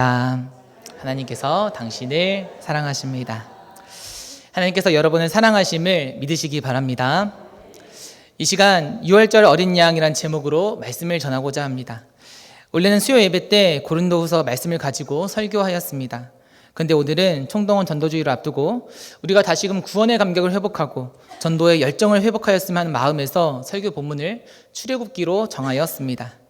하나님께서 당신을 사랑하십니다. 하나님께서 여러분을 사랑하심을 믿으시기 바랍니다. 이 시간 6월절 어린 양이란 제목으로 말씀을 전하고자 합니다. 원래는 수요 예배 때 고린도후서 말씀을 가지고 설교하였습니다. 그런데 오늘은 총동원 전도주의를 앞두고 우리가 다시금 구원의 감격을 회복하고 전도의 열정을 회복하였으면 하는 마음에서 설교 본문을 출애굽기로 정하였습니다.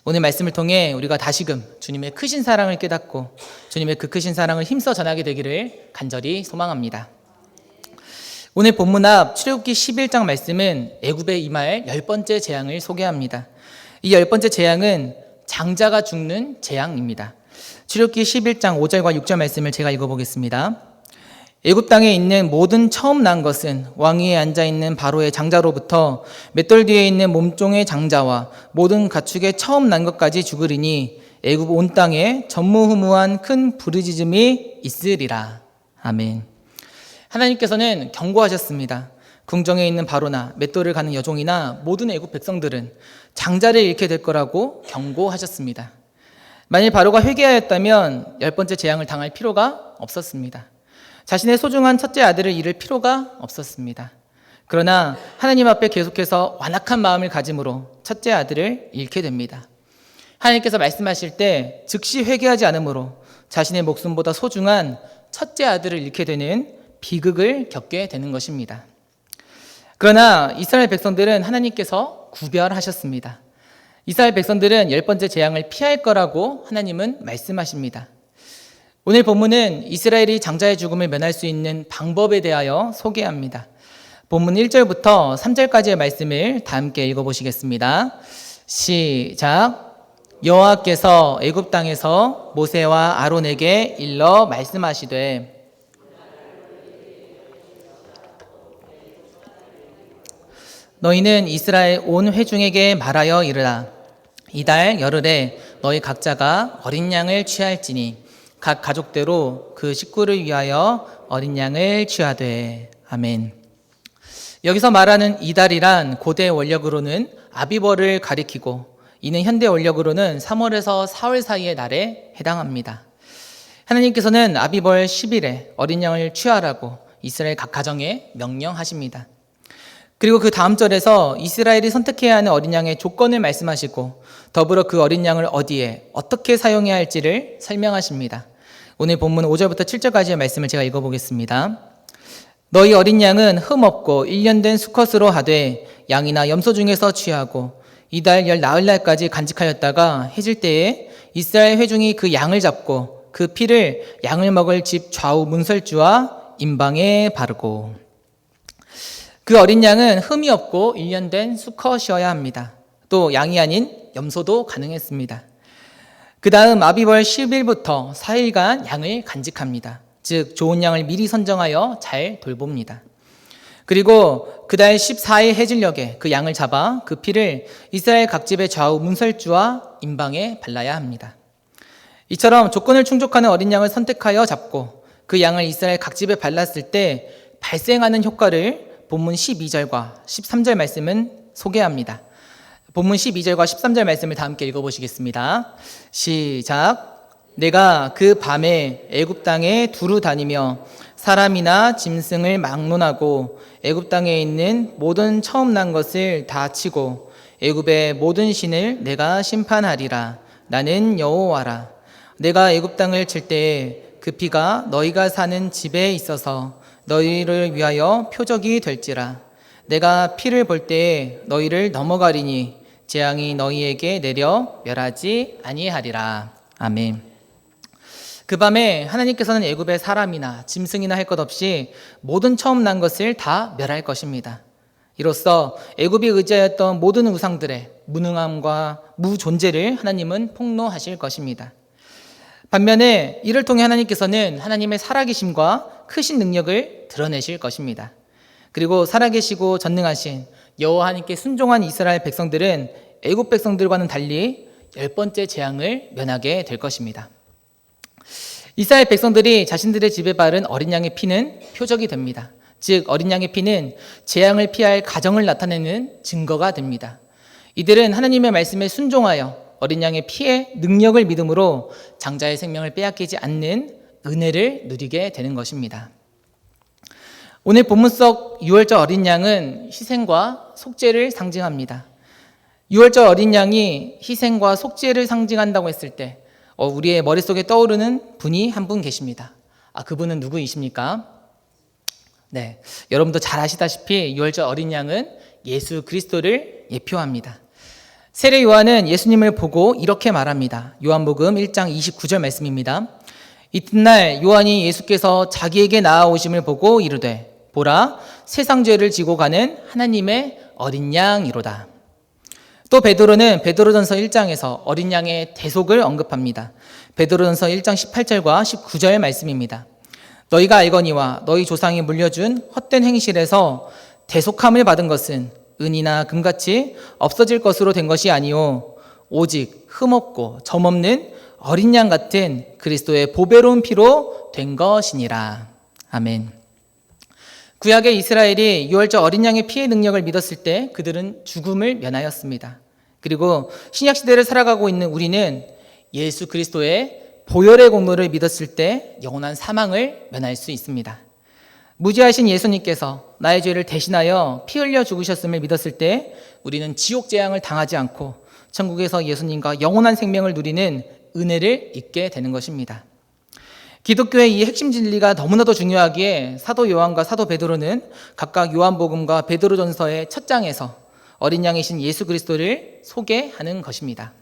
오늘 말씀을 통해 우리가 다시금 주님의 크신 사랑을 깨닫고 주님의 그 크신 사랑을 힘써 전하게 되기를 간절히 소망합니다. 오늘 본문 앞 출애굽기 11장 말씀은 애굽에 임할 10번째 재앙을 소개합니다. 이 10번째 재앙은 장자가 죽는 재앙입니다. 출애굽기 11장 5절과 6절 말씀을 제가 읽어보겠습니다. 애굽 땅에 있는 모든 처음 난 것은 왕위에 앉아있는 바로의 장자로부터 맷돌 뒤에 있는 몸종의 장자와 모든 가축의 처음 난 것까지 죽으리니 애굽 온 땅에 전무후무한 큰 부르짖음이 있으리라. 아멘. 하나님께서는 경고하셨습니다. 궁정에 있는 바로나 맷돌을 가는 여종이나 모든 애굽 백성들은 장자를 잃게 될 거라고 경고하셨습니다. 만일 바로가 회개하였다면 10번째 재앙을 당할 필요가 없었습니다. 자신의 소중한 첫째 아들을 잃을 필요가 없었습니다. 그러나 하나님 앞에 계속해서 완악한 마음을 가짐으로 첫째 아들을 잃게 됩니다. 하나님께서 말씀하실 때 즉시 회개하지 않으므로 자신의 목숨보다 소중한 첫째 아들을 잃게 되는 비극을 겪게 되는 것입니다. 그러나 이스라엘 백성들은 하나님께서 구별하셨습니다. 이스라엘 백성들은 10번째 재앙을 피할 거라고 하나님은 말씀하십니다. 오늘 본문은 이스라엘이 장자의 죽음을 면할 수 있는 방법에 대하여 소개합니다. 본문 1절부터 3절까지의 말씀을 다 함께 읽어보시겠습니다. 시작. 여호와께서 애굽 땅에서 모세와 아론에게 일러 말씀하시되 너희는 이스라엘 온 회중에게 말하여 이르라. 이달 열흘에 너희 각자가 어린 양을 취할지니 각 가족대로 그 식구를 위하여 어린 양을 취하되. 아멘. 여기서 말하는 이달이란 고대 원력으로는 아비벌을 가리키고 이는 현대 원력으로는 3월에서 4월 사이의 날에 해당합니다. 하나님께서는 아비벌 10일에 어린 양을 취하라고 이스라엘 각 가정에 명령하십니다. 그리고 그 다음 절에서 이스라엘이 선택해야 하는 어린 양의 조건을 말씀하시고 더불어 그 어린 양을 어디에 어떻게 사용해야 할지를 설명하십니다. 오늘 본문 5절부터 7절까지의 말씀을 제가 읽어보겠습니다. 너희 어린 양은 흠 없고 1년 된 수컷으로 하되 양이나 염소 중에서 취하고 이달 열 나흘날까지 간직하였다가 해질 때에 이스라엘 회중이 그 양을 잡고 그 피를 양을 먹을 집 좌우 문설주와 임방에 바르고. 그 어린 양은 흠이 없고 1년 된 수컷이어야 합니다. 또 양이 아닌 염소도 가능했습니다. 그 다음 아비벌 10일부터 4일간 양을 간직합니다. 즉 좋은 양을 미리 선정하여 잘 돌봅니다. 그리고 그달 14일 해질녘에 그 양을 잡아 그 피를 이스라엘 각 집의 좌우 문설주와 임방에 발라야 합니다. 이처럼 조건을 충족하는 어린 양을 선택하여 잡고 그 양을 이스라엘 각 집에 발랐을 때 발생하는 효과를 본문 12절과 13절 말씀은 소개합니다. 본문 12절과 13절 말씀을 다 함께 읽어보시겠습니다. 시작. 내가 그 밤에 애굽 땅에 두루 다니며 사람이나 짐승을 막론하고 애굽 땅에 있는 모든 처음 난 것을 다 치고 애굽의 모든 신을 내가 심판하리라. 나는 여호와라. 내가 애굽 땅을 칠 때에 그 피가 너희가 사는 집에 있어서 너희를 위하여 표적이 될지라. 내가 피를 볼 때에 너희를 넘어가리니 재앙이 너희에게 내려 멸하지 아니하리라. 아멘. 그 밤에 하나님께서는 애굽의 사람이나 짐승이나 할 것 없이 모든 처음 난 것을 다 멸할 것입니다. 이로써 애굽이 의지하였던 모든 우상들의 무능함과 무존재를 하나님은 폭로하실 것입니다. 반면에 이를 통해 하나님께서는 하나님의 살아계심과 크신 능력을 드러내실 것입니다. 그리고 살아계시고 전능하신 여호와 하나님께 순종한 이스라엘 백성들은 애굽 백성들과는 달리 10번째 재앙을 면하게 될 것입니다. 이스라엘 백성들이 자신들의 집에 바른 어린 양의 피는 표적이 됩니다. 즉 어린 양의 피는 재앙을 피할 가정을 나타내는 증거가 됩니다. 이들은 하나님의 말씀에 순종하여 어린 양의 피의 능력을 믿음으로 장자의 생명을 빼앗기지 않는 은혜를 누리게 되는 것입니다. 오늘 본문 속 유월절 어린 양은 희생과 속죄를 상징합니다. 유월절 어린 양이 희생과 속죄를 상징한다고 했을 때 우리의 머릿속에 떠오르는 분이 한 분 계십니다. 그분은 누구이십니까? 네, 여러분도 잘 아시다시피 유월절 어린 양은 예수 그리스도를 예표합니다. 세례 요한은 예수님을 보고 이렇게 말합니다. 요한복음 1장 29절 말씀입니다. 이튿날 요한이 예수께서 자기에게 나아오심을 보고 이르되 보라 세상 죄를 지고 가는 하나님의 어린 양이로다. 또 베드로는 베드로전서 1장에서 어린 양의 대속을 언급합니다. 베드로전서 1장 18절과 19절 말씀입니다. 너희가 알거니와 너희 조상이 물려준 헛된 행실에서 대속함을 받은 것은 은이나 금같이 없어질 것으로 된 것이 아니요 오직 흠없고 점없는 어린 양 같은 그리스도의 보배로운 피로 된 것이니라. 아멘. 구약의 이스라엘이 유월절 어린 양의 피의 능력을 믿었을 때 그들은 죽음을 면하였습니다. 그리고 신약 시대를 살아가고 있는 우리는 예수 그리스도의 보혈의 공로를 믿었을 때 영원한 사망을 면할 수 있습니다. 무지하신 예수님께서 나의 죄를 대신하여 피 흘려 죽으셨음을 믿었을 때 우리는 지옥 재앙을 당하지 않고 천국에서 예수님과 영원한 생명을 누리는 은혜를 입게 되는 것입니다. 기독교의 이 핵심 진리가 너무나도 중요하기에 사도 요한과 사도 베드로는 각각 요한복음과 베드로전서의 첫 장에서 어린 양이신 예수 그리스도를 소개하는 것입니다.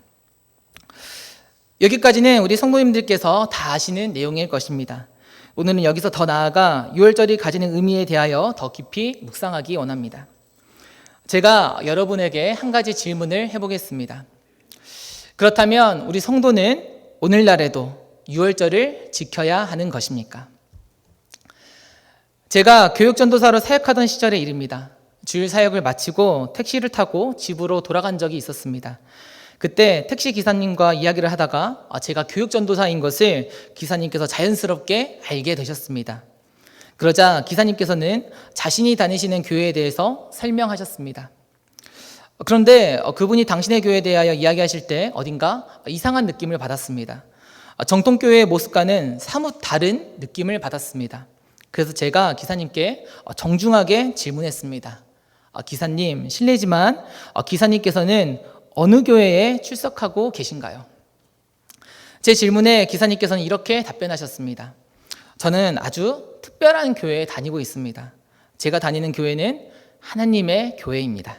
여기까지는 우리 성도님들께서 다 아시는 내용일 것입니다. 오늘은 여기서 더 나아가 유월절이 가지는 의미에 대하여 더 깊이 묵상하기 원합니다. 제가 여러분에게 한 가지 질문을 해보겠습니다. 그렇다면 우리 성도는 오늘날에도 유월절을 지켜야 하는 것입니까? 제가 교육전도사로 사역하던 시절의 일입니다. 주일 사역을 마치고 택시를 타고 집으로 돌아간 적이 있었습니다. 그때 택시 기사님과 이야기를 하다가 제가 교육전도사인 것을 기사님께서 자연스럽게 알게 되셨습니다. 그러자 기사님께서는 자신이 다니시는 교회에 대해서 설명하셨습니다. 그런데 그분이 당신의 교회에 대하여 이야기하실 때 어딘가 이상한 느낌을 받았습니다. 정통교회의 모습과는 사뭇 다른 느낌을 받았습니다. 그래서 제가 기사님께 정중하게 질문했습니다. 기사님, 실례지만 기사님께서는 어느 교회에 출석하고 계신가요? 제 질문에 기사님께서는 이렇게 답변하셨습니다. 저는 아주 특별한 교회에 다니고 있습니다. 제가 다니는 교회는 하나님의 교회입니다.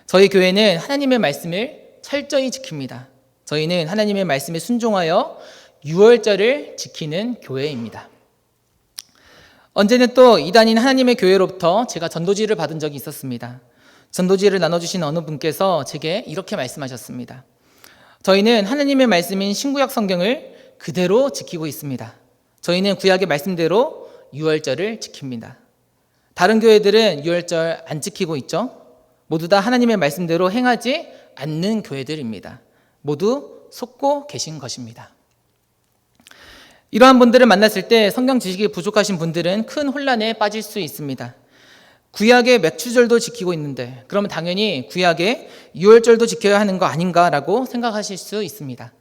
저희 교회는 하나님의 말씀을 철저히 지킵니다. 저희는 하나님의 말씀에 순종하여 유월절을 지키는 교회입니다. 언제는 또 이단인 하나님의 교회로부터 제가 전도지를 받은 적이 있었습니다. 전도지를 나눠주신 어느 분께서 제게 이렇게 말씀하셨습니다. 저희는 하나님의 말씀인 신구약 성경을 그대로 지키고 있습니다. 저희는 구약의 말씀대로 유월절을 지킵니다. 다른 교회들은 유월절 안 지키고 있죠? 모두 다 하나님의 말씀대로 행하지 않는 교회들입니다. 모두 속고 계신 것입니다. 이러한 분들을 만났을 때 성경 지식이 부족하신 분들은 큰 혼란에 빠질 수 있습니다. 구약의 맥추절도 지키고 있는데 그러면 당연히 구약의 유월절도 지켜야 하는 거 아닌가라고 생각하실 수 있습니다.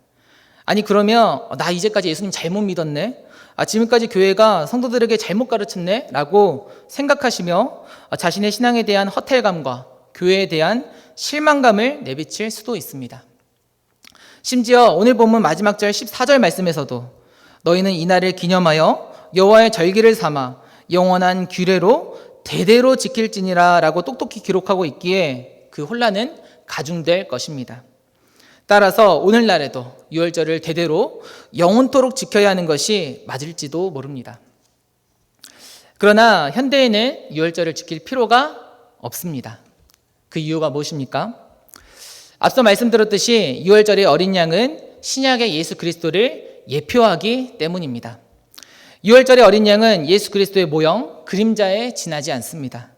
아니 그러면 나 이제까지 예수님 잘못 믿었네, 지금까지 교회가 성도들에게 잘못 가르쳤네 라고 생각하시며 자신의 신앙에 대한 허탈감과 교회에 대한 실망감을 내비칠 수도 있습니다. 심지어 오늘 본문 마지막 절 14절 말씀에서도 너희는 이날을 기념하여 여호와의 절기를 삼아 영원한 규례로 대대로 지킬지니라 라고 똑똑히 기록하고 있기에 그 혼란은 가중될 것입니다. 따라서 오늘날에도 유월절을 대대로 영원토록 지켜야 하는 것이 맞을지도 모릅니다. 그러나 현대에는 유월절을 지킬 필요가 없습니다. 그 이유가 무엇입니까? 앞서 말씀드렸듯이 유월절의 어린 양은 신약의 예수 그리스도를 예표하기 때문입니다. 유월절의 어린 양은 예수 그리스도의 모형, 그림자에 지나지 않습니다.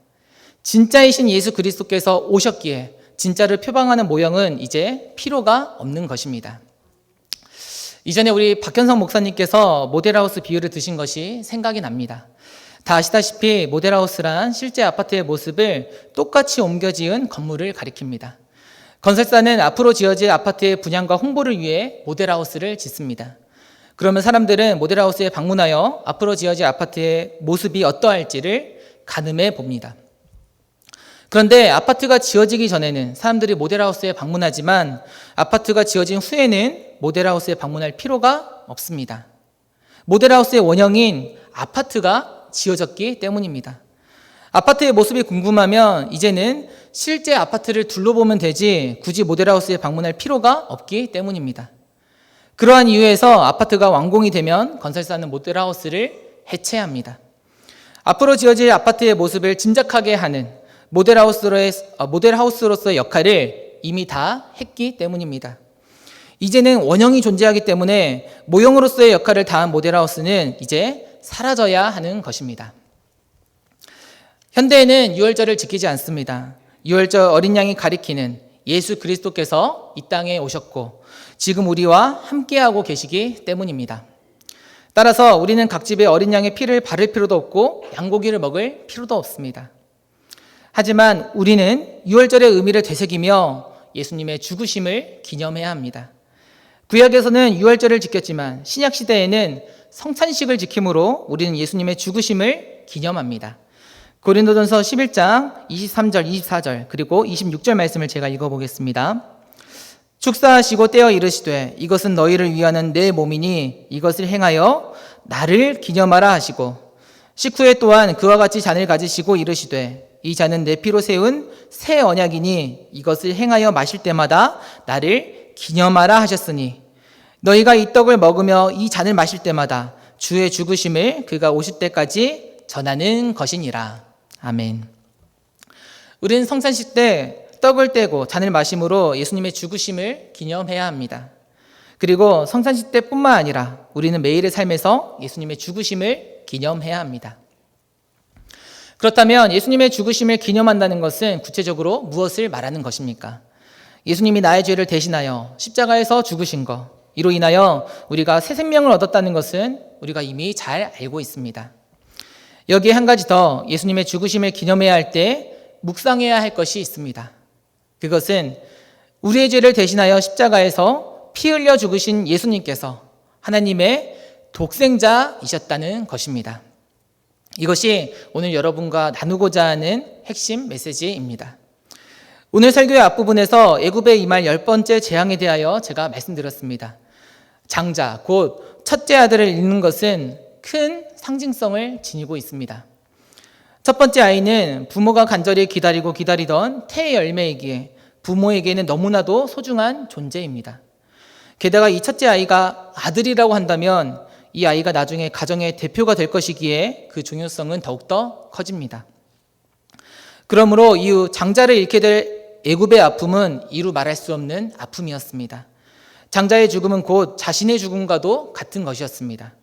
진짜이신 예수 그리스도께서 오셨기에 진짜를 표방하는 모형은 이제 필요가 없는 것입니다. 이전에 우리 박현성 목사님께서 모델하우스 비유를 드신 것이 생각이 납니다. 다 아시다시피 모델하우스란 실제 아파트의 모습을 똑같이 옮겨 지은 건물을 가리킵니다. 건설사는 앞으로 지어질 아파트의 분양과 홍보를 위해 모델하우스를 짓습니다. 그러면 사람들은 모델하우스에 방문하여 앞으로 지어질 아파트의 모습이 어떠할지를 가늠해 봅니다. 그런데 아파트가 지어지기 전에는 사람들이 모델하우스에 방문하지만 아파트가 지어진 후에는 모델하우스에 방문할 필요가 없습니다. 모델하우스의 원형인 아파트가 지어졌기 때문입니다. 아파트의 모습이 궁금하면 이제는 실제 아파트를 둘러보면 되지 굳이 모델하우스에 방문할 필요가 없기 때문입니다. 그러한 이유에서 아파트가 완공이 되면 건설사는 모델하우스를 해체합니다. 앞으로 지어질 아파트의 모습을 짐작하게 하는 모델하우스로서의 역할을 이미 다 했기 때문입니다. 이제는 원형이 존재하기 때문에 모형으로서의 역할을 다한 모델하우스는 이제 사라져야 하는 것입니다. 현대에는 유월절을 지키지 않습니다. 유월절 어린 양이 가리키는 예수 그리스도께서 이 땅에 오셨고 지금 우리와 함께하고 계시기 때문입니다. 따라서 우리는 각 집에 어린 양의 피를 바를 필요도 없고 양고기를 먹을 필요도 없습니다. 하지만 우리는 유월절의 의미를 되새기며 예수님의 죽으심을 기념해야 합니다. 구약에서는 유월절을 지켰지만 신약시대에는 성찬식을 지킴으로 우리는 예수님의 죽으심을 기념합니다. 고린도전서 11장 23절, 24절 그리고 26절 말씀을 제가 읽어보겠습니다. 축사하시고 떼어 이르시되 이것은 너희를 위하는 내 몸이니 이것을 행하여 나를 기념하라 하시고 식후에 또한 그와 같이 잔을 가지시고 이르시되 이 잔은 내 피로 세운 새 언약이니 이것을 행하여 마실 때마다 나를 기념하라 하셨으니 너희가 이 떡을 먹으며 이 잔을 마실 때마다 주의 죽으심을 그가 오실 때까지 전하는 것이니라. 아멘. 우리는 성찬식 때 떡을 떼고 잔을 마심으로 예수님의 죽으심을 기념해야 합니다. 그리고 성찬식 때뿐만 아니라 우리는 매일의 삶에서 예수님의 죽으심을 기념해야 합니다. 그렇다면 예수님의 죽으심을 기념한다는 것은 구체적으로 무엇을 말하는 것입니까? 예수님이 나의 죄를 대신하여 십자가에서 죽으신 것, 이로 인하여 우리가 새 생명을 얻었다는 것은 우리가 이미 잘 알고 있습니다. 여기에 한 가지 더 예수님의 죽으심을 기념해야 할 때 묵상해야 할 것이 있습니다. 그것은 우리의 죄를 대신하여 십자가에서 피 흘려 죽으신 예수님께서 하나님의 독생자이셨다는 것입니다. 이것이 오늘 여러분과 나누고자 하는 핵심 메시지입니다. 오늘 설교의 앞부분에서 애굽에 임할 10번째 재앙에 대하여 제가 말씀드렸습니다. 장자, 곧 첫째 아들을 잃는 것은 큰 상징성을 지니고 있습니다. 첫 번째 아이는 부모가 간절히 기다리던 태의 열매이기에 부모에게는 너무나도 소중한 존재입니다. 게다가 이 첫째 아이가 아들이라고 한다면 이 아이가 나중에 가정의 대표가 될 것이기에 그 중요성은 더욱더 커집니다. 그러므로 이후 장자를 잃게 될 애굽의 아픔은 이루 말할 수 없는 아픔이었습니다. 장자의 죽음은 곧 자신의 죽음과도 같은 것이었습니다.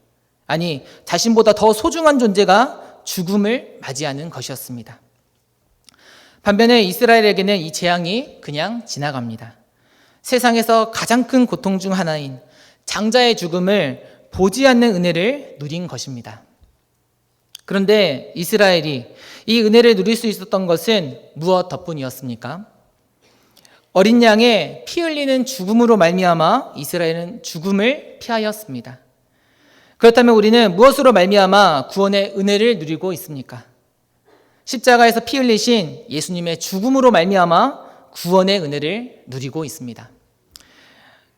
아니, 자신보다 더 소중한 존재가 죽음을 맞이하는 것이었습니다. 반면에 이스라엘에게는 이 재앙이 그냥 지나갑니다. 세상에서 가장 큰 고통 중 하나인 장자의 죽음을 보지 않는 은혜를 누린 것입니다. 그런데 이스라엘이 이 은혜를 누릴 수 있었던 것은 무엇 덕분이었습니까? 어린 양의 피 흘리는 죽음으로 말미암아 이스라엘은 죽음을 피하였습니다. 그렇다면 우리는 무엇으로 말미암아 구원의 은혜를 누리고 있습니까? 십자가에서 피 흘리신 예수님의 죽음으로 말미암아 구원의 은혜를 누리고 있습니다.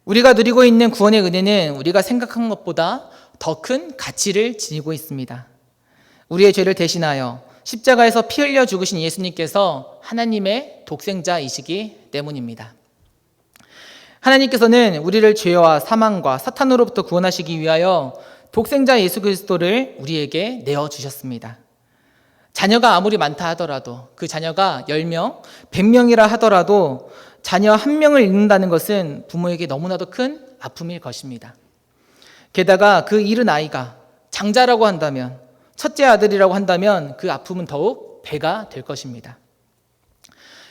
우리가 누리고 있는 구원의 은혜는 우리가 생각한 것보다 더 큰 가치를 지니고 있습니다. 우리의 죄를 대신하여 십자가에서 피 흘려 죽으신 예수님께서 하나님의 독생자이시기 때문입니다. 하나님께서는 우리를 죄와 사망과 사탄으로부터 구원하시기 위하여 독생자 예수 그리스도를 우리에게 내어주셨습니다. 자녀가 아무리 많다 하더라도 그 자녀가 10명, 100명이라 하더라도 자녀 한 명을 잃는다는 것은 부모에게 너무나도 큰 아픔일 것입니다. 게다가 그 잃은 아이가 장자라고 한다면, 첫째 아들이라고 한다면 그 아픔은 더욱 배가 될 것입니다.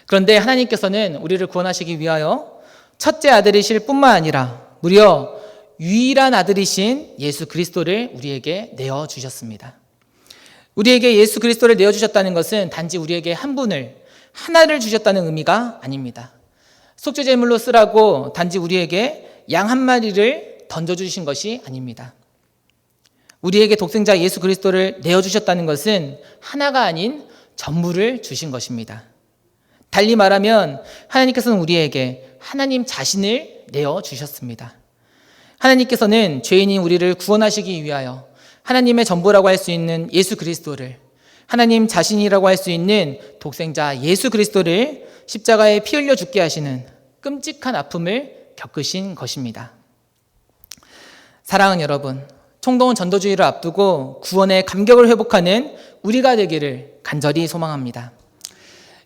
그런데 하나님께서는 우리를 구원하시기 위하여 첫째 아들이실 뿐만 아니라 무려 유일한 아들이신 예수 그리스도를 우리에게 내어주셨습니다. 우리에게 예수 그리스도를 내어주셨다는 것은 단지 우리에게 한 분을, 하나를 주셨다는 의미가 아닙니다. 속죄 제물로 쓰라고 단지 우리에게 양 한 마리를 던져주신 것이 아닙니다. 우리에게 독생자 예수 그리스도를 내어주셨다는 것은 하나가 아닌 전부를 주신 것입니다. 달리 말하면 하나님께서는 우리에게 하나님 자신을 내어주셨습니다. 하나님께서는 죄인인 우리를 구원하시기 위하여 하나님의 전부라고 할 수 있는 예수 그리스도를, 하나님 자신이라고 할 수 있는 독생자 예수 그리스도를 십자가에 피 흘려 죽게 하시는 끔찍한 아픔을 겪으신 것입니다. 사랑하는 여러분, 총동원 전도주의를 앞두고 구원의 감격을 회복하는 우리가 되기를 간절히 소망합니다.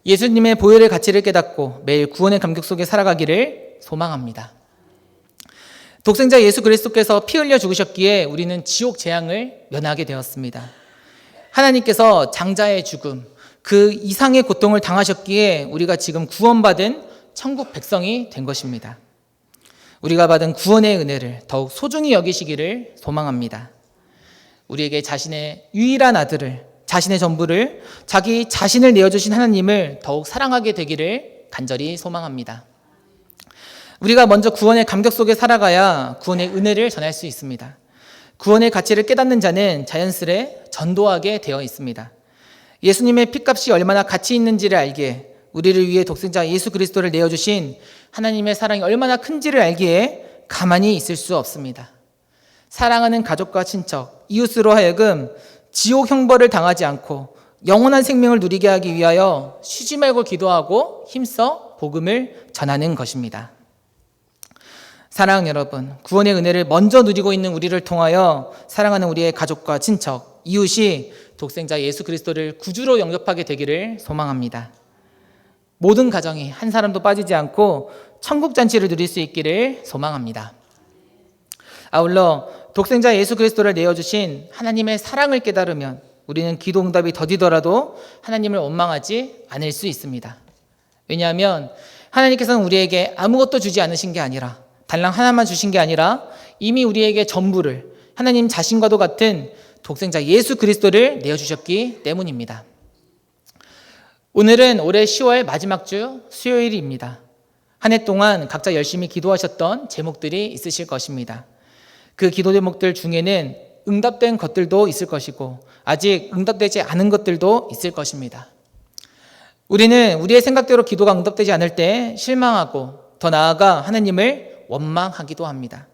예수님의 보혈의 가치를 깨닫고 매일 구원의 감격 속에 살아가기를 소망합니다. 독생자 예수 그리스도께서 피 흘려 죽으셨기에 우리는 지옥 재앙을 면하게 되었습니다. 하나님께서 장자의 죽음, 그 이상의 고통을 당하셨기에 우리가 지금 구원받은 천국 백성이 된 것입니다. 우리가 받은 구원의 은혜를 더욱 소중히 여기시기를 소망합니다. 우리에게 자신의 유일한 아들을, 자신의 전부를, 자기 자신을 내어주신 하나님을 더욱 사랑하게 되기를 간절히 소망합니다. 우리가 먼저 구원의 감격 속에 살아가야 구원의 은혜를 전할 수 있습니다. 구원의 가치를 깨닫는 자는 자연스레 전도하게 되어 있습니다. 예수님의 핏값이 얼마나 가치 있는지를 알기에, 우리를 위해 독생자 예수 그리스도를 내어주신 하나님의 사랑이 얼마나 큰지를 알기에 가만히 있을 수 없습니다. 사랑하는 가족과 친척, 이웃으로 하여금 지옥 형벌을 당하지 않고 영원한 생명을 누리게 하기 위하여 쉬지 말고 기도하고 힘써 복음을 전하는 것입니다. 사랑하는 여러분, 구원의 은혜를 먼저 누리고 있는 우리를 통하여 사랑하는 우리의 가족과 친척, 이웃이 독생자 예수 그리스도를 구주로 영접하게 되기를 소망합니다. 모든 가정이 한 사람도 빠지지 않고 천국 잔치를 누릴 수 있기를 소망합니다. 아울러 독생자 예수 그리스도를 내어주신 하나님의 사랑을 깨달으면 우리는 기도 응답이 더디더라도 하나님을 원망하지 않을 수 있습니다. 왜냐하면 하나님께서는 우리에게 아무것도 주지 않으신 게 아니라, 달랑 하나만 주신 게 아니라 이미 우리에게 전부를, 하나님 자신과도 같은 독생자 예수 그리스도를 내어주셨기 때문입니다. 오늘은 올해 10월 마지막 주 수요일입니다. 한 해 동안 각자 열심히 기도하셨던 제목들이 있으실 것입니다. 그 기도 제목들 중에는 응답된 것들도 있을 것이고 아직 응답되지 않은 것들도 있을 것입니다. 우리는 우리의 생각대로 기도가 응답되지 않을 때 실망하고 더 나아가 하나님을 원망하기도 합니다.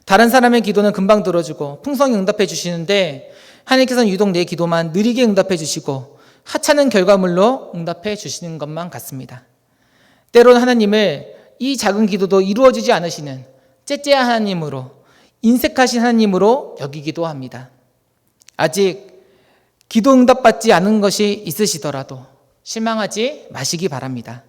다른 사람의 기도는 금방 들어주고 풍성히 응답해 주시는데 하나님께서는 유독 내 기도만 느리게 응답해 주시고 하찮은 결과물로 응답해 주시는 것만 같습니다. 때로는 하나님을 이 작은 기도도 이루어지지 않으시는 째째한 하나님으로, 인색하신 하나님으로 여기기도 합니다. 아직 기도 응답받지 않은 것이 있으시더라도 실망하지 마시기 바랍니다.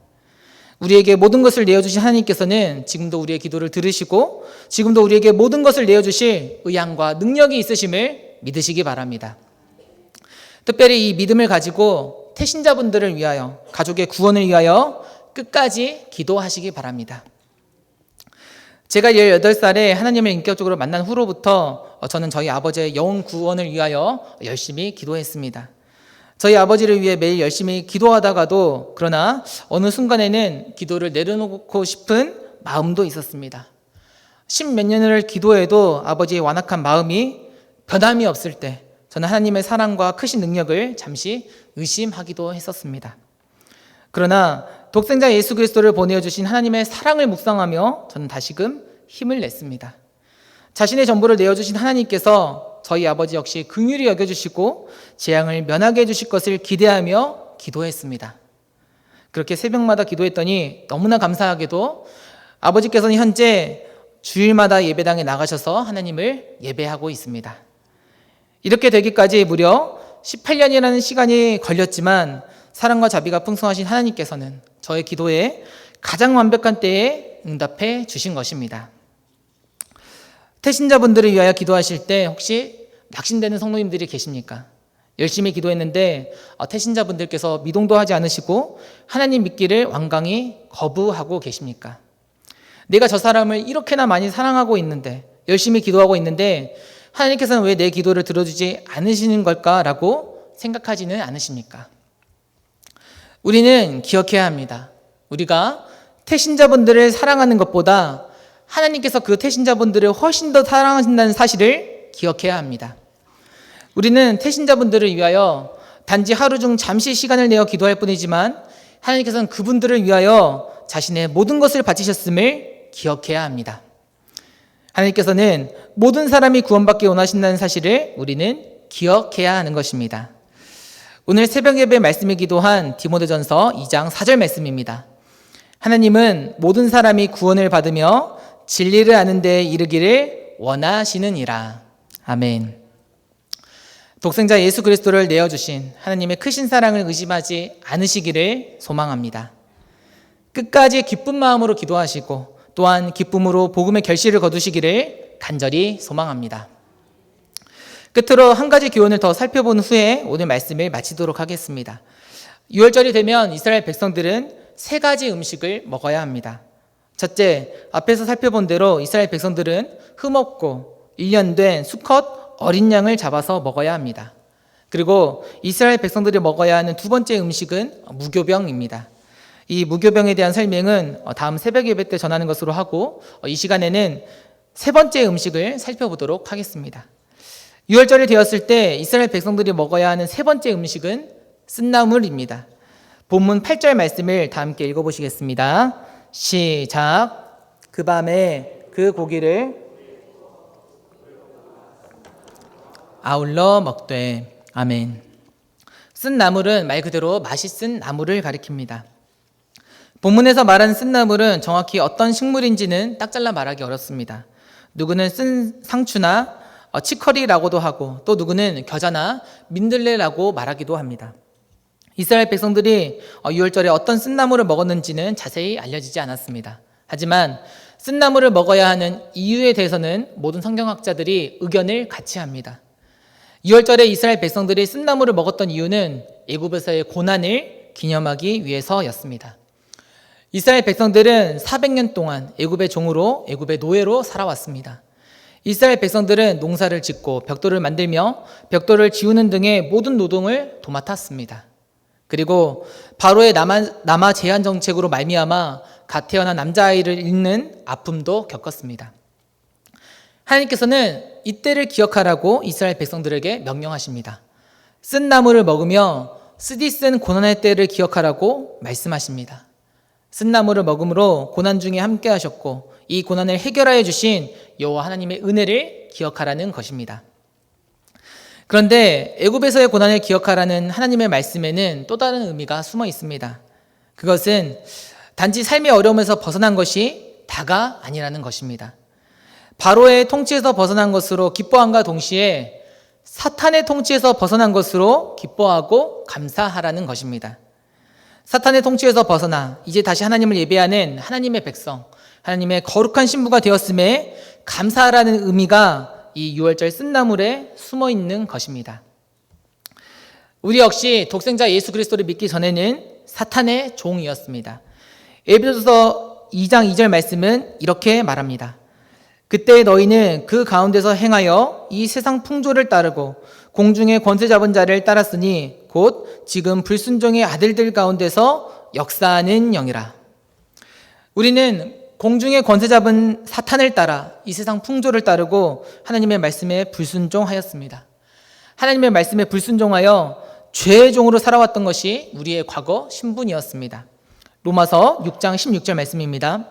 우리에게 모든 것을 내어주신 하나님께서는 지금도 우리의 기도를 들으시고 지금도 우리에게 모든 것을 내어주실 의향과 능력이 있으심을 믿으시기 바랍니다. 특별히 이 믿음을 가지고 태신자분들을 위하여, 가족의 구원을 위하여 끝까지 기도하시기 바랍니다. 제가 18살에 하나님을 인격적으로 만난 후로부터 저는 저희 아버지의 영혼 구원을 위하여 열심히 기도했습니다. 저희 아버지를 위해 매일 열심히 기도하다가도 그러나 어느 순간에는 기도를 내려놓고 싶은 마음도 있었습니다. 10몇 년을 기도해도 아버지의 완악한 마음이 변함이 없을 때 저는 하나님의 사랑과 크신 능력을 잠시 의심하기도 했었습니다. 그러나 독생자 예수 그리스도를 보내어 주신 하나님의 사랑을 묵상하며 저는 다시금 힘을 냈습니다. 자신의 전부를 내어주신 하나님께서 저희 아버지 역시 긍휼히 여겨주시고 재앙을 면하게 해주실 것을 기대하며 기도했습니다. 그렇게 새벽마다 기도했더니 너무나 감사하게도 아버지께서는 현재 주일마다 예배당에 나가셔서 하나님을 예배하고 있습니다. 이렇게 되기까지 무려 18년이라는 시간이 걸렸지만 사랑과 자비가 풍성하신 하나님께서는 저의 기도에 가장 완벽한 때에 응답해 주신 것입니다. 태신자분들을 위하여 기도하실 때 혹시 낙심되는 성도님들이 계십니까? 열심히 기도했는데 태신자분들께서 미동도 하지 않으시고 하나님 믿기를 완강히 거부하고 계십니까? 내가 저 사람을 이렇게나 많이 사랑하고 있는데, 열심히 기도하고 있는데 하나님께서는 왜 내 기도를 들어주지 않으시는 걸까라고 생각하지는 않으십니까? 우리는 기억해야 합니다. 우리가 태신자분들을 사랑하는 것보다 하나님께서 그 태신자분들을 훨씬 더 사랑하신다는 사실을 기억해야 합니다. 우리는 태신자분들을 위하여 단지 하루 중 잠시 시간을 내어 기도할 뿐이지만 하나님께서는 그분들을 위하여 자신의 모든 것을 바치셨음을 기억해야 합니다. 하나님께서는 모든 사람이 구원받기 원하신다는 사실을 우리는 기억해야 하는 것입니다. 오늘 새벽 예배 말씀을 기도한 디모데전서 2장 4절 말씀입니다. 하나님은 모든 사람이 구원을 받으며 진리를 아는 데에 이르기를 원하시느니라. 아멘. 독생자 예수 그리스도를 내어주신 하나님의 크신 사랑을 의심하지 않으시기를 소망합니다. 끝까지 기쁜 마음으로 기도하시고 또한 기쁨으로 복음의 결실을 거두시기를 간절히 소망합니다. 끝으로 한 가지 교훈을 더 살펴본 후에 오늘 말씀을 마치도록 하겠습니다. 6월절이 되면 이스라엘 백성들은 세 가지 음식을 먹어야 합니다. 첫째, 앞에서 살펴본 대로 이스라엘 백성들은 흠없고 1년 된 수컷 어린 양을 잡아서 먹어야 합니다. 그리고 이스라엘 백성들이 먹어야 하는 두 번째 음식은 무교병입니다. 이 무교병에 대한 설명은 다음 새벽 예배 때 전하는 것으로 하고 이 시간에는 세 번째 음식을 살펴보도록 하겠습니다. 6월절이 되었을 때 이스라엘 백성들이 먹어야 하는 세 번째 음식은 쓴나물입니다. 본문 8절 말씀을 다 함께 읽어보시겠습니다. 시작. 그 밤에 그 고기를 아울러 먹되. 아멘. 쓴나물은 말 그대로 맛있은 나물을 가리킵니다. 본문에서 말하는 쓴나물은 정확히 어떤 식물인지는 딱 잘라 말하기 어렵습니다. 누구는 쓴 상추나 치커리라고도 하고 또 누구는 겨자나 민들레라고 말하기도 합니다. 이스라엘 백성들이 6월절에 어떤 쓴나물을 먹었는지는 자세히 알려지지 않았습니다. 하지만 쓴나물을 먹어야 하는 이유에 대해서는 모든 성경학자들이 의견을 같이 합니다. 6월절에 이스라엘 백성들이 쓴나물을 먹었던 이유는 애굽에서의 고난을 기념하기 위해서였습니다. 이스라엘 백성들은 400년 동안 애굽의 종으로 애굽의 노예로 살아왔습니다. 이스라엘 백성들은 농사를 짓고 벽돌을 만들며 벽돌을 지우는 등의 모든 노동을 도맡았습니다. 그리고 바로의 남아 제한 정책으로 말미암아 갓 태어난 남자아이를 잃는 아픔도 겪었습니다. 하나님께서는 이때를 기억하라고 이스라엘 백성들에게 명령하십니다. 쓴 나물을 먹으며 쓰디쓴 고난의 때를 기억하라고 말씀하십니다. 쓴 나물을 먹음으로 고난 중에 함께 하셨고 이 고난을 해결하여 주신 여호와 하나님의 은혜를 기억하라는 것입니다. 그런데 애굽에서의 고난을 기억하라는 하나님의 말씀에는 또 다른 의미가 숨어 있습니다. 그것은 단지 삶의 어려움에서 벗어난 것이 다가 아니라는 것입니다. 바로의 통치에서 벗어난 것으로 기뻐함과 동시에 사탄의 통치에서 벗어난 것으로 기뻐하고 감사하라는 것입니다. 사탄의 통치에서 벗어나 이제 다시 하나님을 예배하는 하나님의 백성, 하나님의 거룩한 신부가 되었음에 감사하라는 의미가 이 6월절 쓴나물에 숨어 있는 것입니다. 우리 역시 독생자 예수 그리스도를 믿기 전에는 사탄의 종이었습니다. 에베소서 2장 2절 말씀은 이렇게 말합니다. 그때 너희는 그 가운데서 행하여 이 세상 풍조를 따르고 공중의 권세 잡은 자를 따랐으니 곧 지금 불순종의 아들들 가운데서 역사하는 영이라. 우리는 공중의 권세 잡은 사탄을 따라 이 세상 풍조를 따르고 하나님의 말씀에 불순종하였습니다. 하나님의 말씀에 불순종하여 죄의 종으로 살아왔던 것이 우리의 과거 신분이었습니다. 로마서 6장 16절 말씀입니다.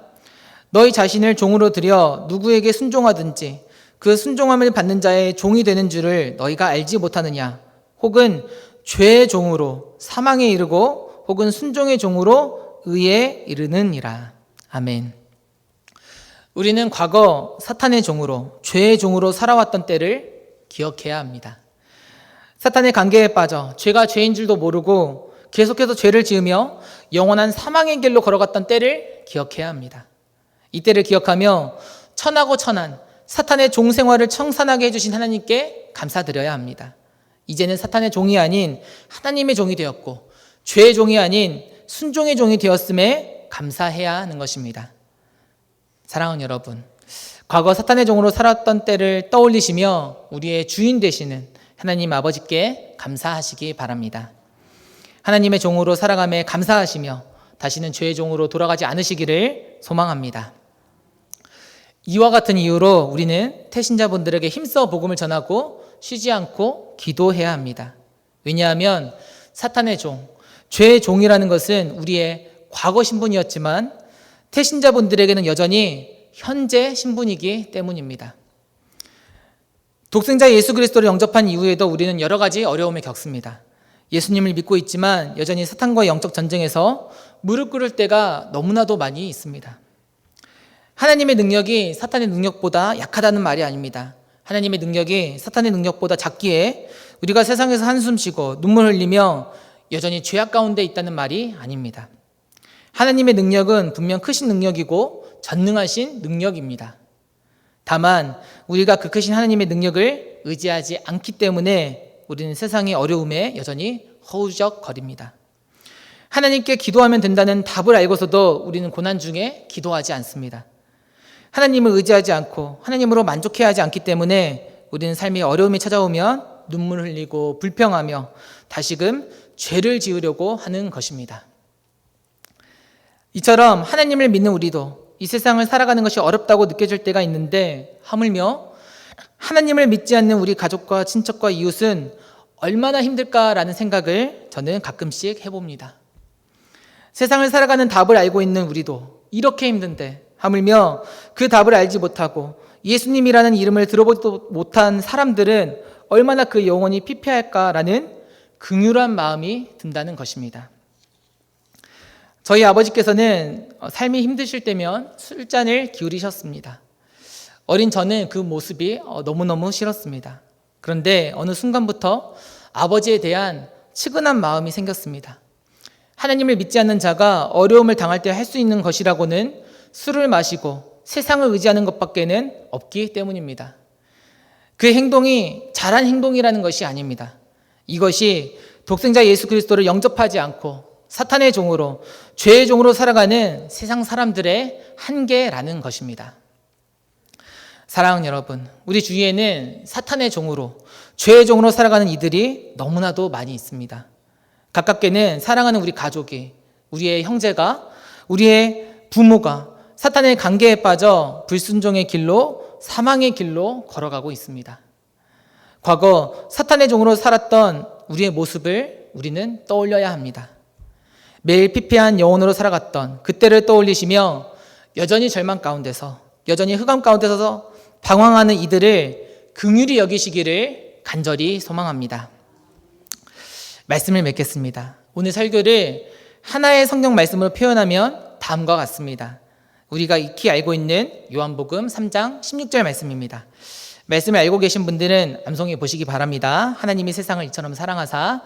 너희 자신을 종으로 들여 누구에게 순종하든지 그 순종함을 받는 자의 종이 되는 줄을 너희가 알지 못하느냐? 혹은 죄의 종으로 사망에 이르고 혹은 순종의 종으로 의에 이르느니라. 아멘. 우리는 과거 사탄의 종으로 죄의 종으로 살아왔던 때를 기억해야 합니다. 사탄의 관계에 빠져 죄가 죄인 줄도 모르고 계속해서 죄를 지으며 영원한 사망의 길로 걸어갔던 때를 기억해야 합니다. 이때를 기억하며 천하고 천한 사탄의 종 생활을 청산하게 해주신 하나님께 감사드려야 합니다. 이제는 사탄의 종이 아닌 하나님의 종이 되었고 죄의 종이 아닌 순종의 종이 되었음에 감사해야 하는 것입니다. 사랑하는 여러분, 과거 사탄의 종으로 살았던 때를 떠올리시며 우리의 주인 되시는 하나님 아버지께 감사하시기 바랍니다. 하나님의 종으로 살아감에 감사하시며 다시는 죄의 종으로 돌아가지 않으시기를 소망합니다. 이와 같은 이유로 우리는 태신자분들에게 힘써 복음을 전하고 쉬지 않고 기도해야 합니다. 왜냐하면 사탄의 종, 죄의 종이라는 것은 우리의 과거 신분이었지만 태신자분들에게는 여전히 현재 신분이기 때문입니다. 독생자 예수 그리스도를 영접한 이후에도 우리는 여러 가지 어려움을 겪습니다. 예수님을 믿고 있지만 여전히 사탄과의 영적 전쟁에서 무릎 꿇을 때가 너무나도 많이 있습니다. 하나님의 능력이 사탄의 능력보다 약하다는 말이 아닙니다. 하나님의 능력이 사탄의 능력보다 작기에 우리가 세상에서 한숨 쉬고 눈물 흘리며 여전히 죄악 가운데 있다는 말이 아닙니다. 하나님의 능력은 분명 크신 능력이고 전능하신 능력입니다. 다만 우리가 그 크신 하나님의 능력을 의지하지 않기 때문에 우리는 세상의 어려움에 여전히 허우적거립니다. 하나님께 기도하면 된다는 답을 알고서도 우리는 고난 중에 기도하지 않습니다. 하나님을 의지하지 않고 하나님으로 만족해야 하지 않기 때문에 우리는 삶의 어려움이 찾아오면 눈물 흘리고 불평하며 다시금 죄를 지으려고 하는 것입니다. 이처럼 하나님을 믿는 우리도 이 세상을 살아가는 것이 어렵다고 느껴질 때가 있는데 하물며 하나님을 믿지 않는 우리 가족과 친척과 이웃은 얼마나 힘들까라는 생각을 저는 가끔씩 해봅니다. 세상을 살아가는 답을 알고 있는 우리도 이렇게 힘든데 하물며 그 답을 알지 못하고 예수님이라는 이름을 들어보지도 못한 사람들은 얼마나 그 영혼이 피폐할까라는 긍휼한 마음이 든다는 것입니다. 저희 아버지께서는 삶이 힘드실 때면 술잔을 기울이셨습니다. 어린 저는 그 모습이 너무너무 싫었습니다. 그런데 어느 순간부터 아버지에 대한 측은한 마음이 생겼습니다. 하나님을 믿지 않는 자가 어려움을 당할 때 할 수 있는 것이라고는 술을 마시고 세상을 의지하는 것밖에는 없기 때문입니다. 그 행동이 잘한 행동이라는 것이 아닙니다. 이것이 독생자 예수 그리스도를 영접하지 않고 사탄의 종으로 죄의 종으로 살아가는 세상 사람들의 한계라는 것입니다. 사랑하는 여러분, 우리 주위에는 사탄의 종으로 죄의 종으로 살아가는 이들이 너무나도 많이 있습니다. 가깝게는 사랑하는 우리 가족이, 우리의 형제가, 우리의 부모가 사탄의 관계에 빠져 불순종의 길로 사망의 길로 걸어가고 있습니다. 과거 사탄의 종으로 살았던 우리의 모습을 우리는 떠올려야 합니다. 매일 피폐한 영혼으로 살아갔던 그때를 떠올리시며 여전히 절망 가운데서, 여전히 흑암 가운데서 방황하는 이들을 긍휼히 여기시기를 간절히 소망합니다. 말씀을 맺겠습니다. 오늘 설교를 하나의 성경 말씀으로 표현하면 다음과 같습니다. 우리가 익히 알고 있는 요한복음 3장 16절 말씀입니다. 말씀을 알고 계신 분들은 암송해 보시기 바랍니다. 하나님이 세상을 이처럼 사랑하사.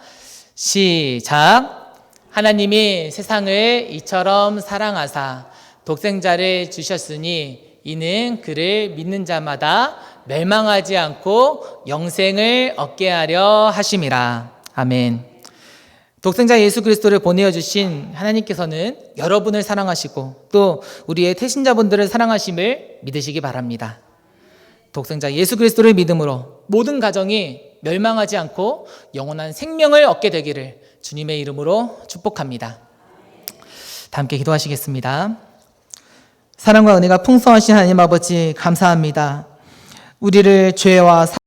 시작. 하나님이 세상을 이처럼 사랑하사 독생자를 주셨으니 이는 그를 믿는 자마다 멸망하지 않고 영생을 얻게 하려 하심이라. 아멘. 독생자 예수 그리스도를 보내어 주신 하나님께서는 여러분을 사랑하시고 또 우리의 태신자분들을 사랑하심을 믿으시기 바랍니다. 독생자 예수 그리스도를 믿음으로 모든 가정이 멸망하지 않고 영원한 생명을 얻게 되기를 주님의 이름으로 축복합니다. 다 함께 기도하시겠습니다. 사랑과 은혜가 풍성하신 하나님 아버지 감사합니다. 우리를 죄와